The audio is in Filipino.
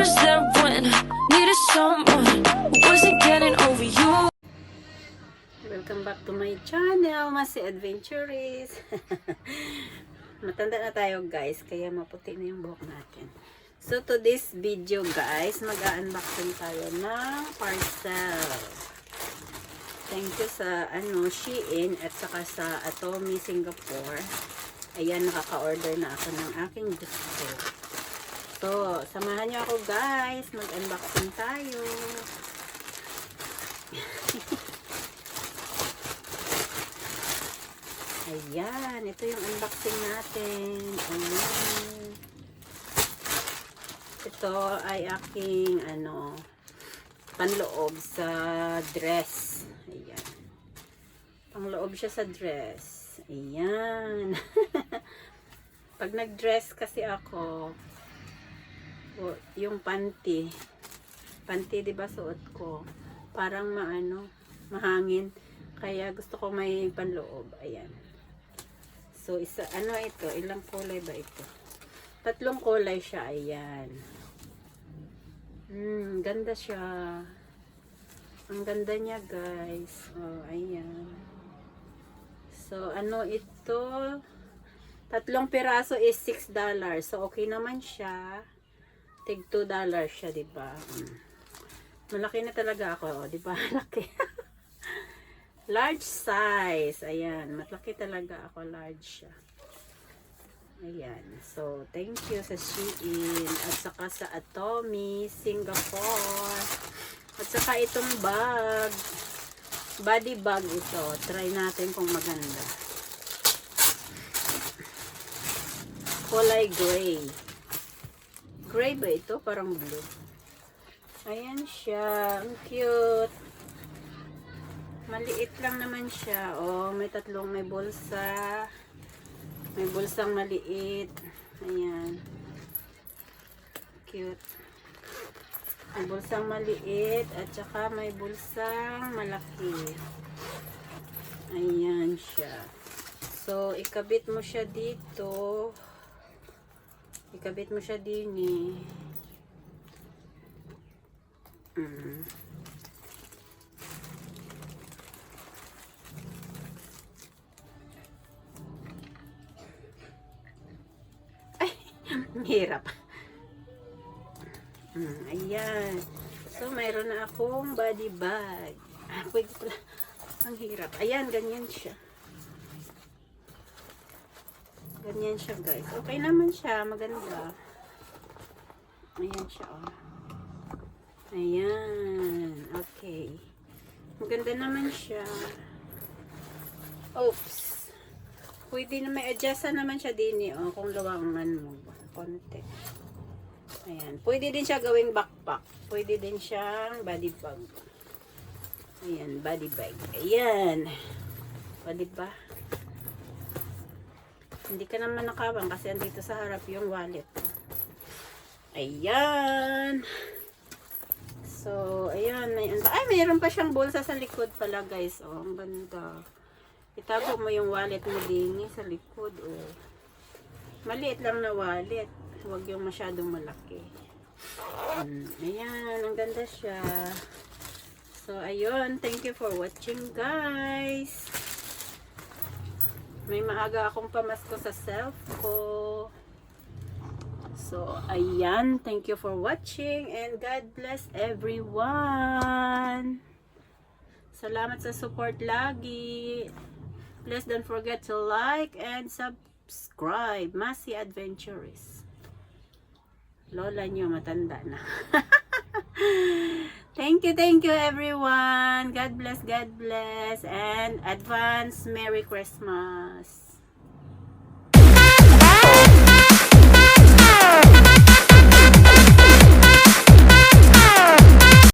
was there when I needed someone who wasn't getting over you. Welcome back to my channel, Masi Adventurist. Matanda na tayo guys, kaya maputi na yung buhok natin. So to this video guys, mag-unboxing tayo ng parcel. Thank you sa Shein at saka sa Atomy Singapore. Ayan, nakaka-order na ako ng aking gusto. So, samahan niyo ako guys, mag-unboxing tayo. Ayan, ito yung unboxing natin. Ayan. Ito ay aking panloob sa dress. Ayan. Panloob siya sa dress. Ayan. Pag nag-dress kasi ako, yung panty, 'di ba suot ko? Parang mahangin. Kaya gusto ko may panloob. Ayan. So ito, ilang kulay ba ito? 3 kulay siya. Ayan. Ganda siya. Ang ganda niya guys. Oh, ayan. So ito? 3 piraso is $6. So okay naman siya. Tig $2 siya, 'di ba? Malaki na talaga ako, 'di ba? Laki. Large size. Ayan, malaki talaga ako, large siya. Ayan. So, thank you sa Shein at saka sa Atomy Singapore. At saka itong bag. Body bag ito. Try natin kung maganda. Kulay gray. Gray ba ito? Parang blue. Ayan siya. Ang cute. Maliit lang naman siya. Oh, may bulsa. May bulsang maliit. Ayan. Cute. May bulsang maliit at saka may bulsang malaki. Ayan siya. So, ikabit mo siya dito. Ikabit mo siya din eh. Hirap. Ayan. So, mayroon na akong body bag. Pwede pala. Ang hirap. Ayan, ganyan siya. Ganyan siya, guys. Okay naman siya. Maganda. Ayan siya, oh. Ayan. Okay. Maganda naman siya. Oops. Pwede na may adjustan naman siya din, oh, kung luwangan mo. Konti. Ayan. Pwede din siya gawing backpack. Pwede din siyang body bag. Ayan, body bag. Ayan. O, diba? Hindi ka naman nakawang kasi andito sa harap yung wallet. Ayan. So, ayan. Ay, mayroon pa siyang bulsa sa likod pala, guys. Oh, ang ganda. Itago mo yung wallet mo din sa likod. Oh. Maliit lang na wallet. Huwag yung masyadong malaki. Ayan, ang ganda siya. So, ayun. Thank you for watching, guys. May maaga akong pamasko sa self ko. So, ayan. Thank you for watching. And God bless everyone. Salamat sa support lagi. Please don't forget to like and subscribe. Masi Adventurist. Lola nyo, matanda na. Thank you everyone. God bless, and advance Merry Christmas.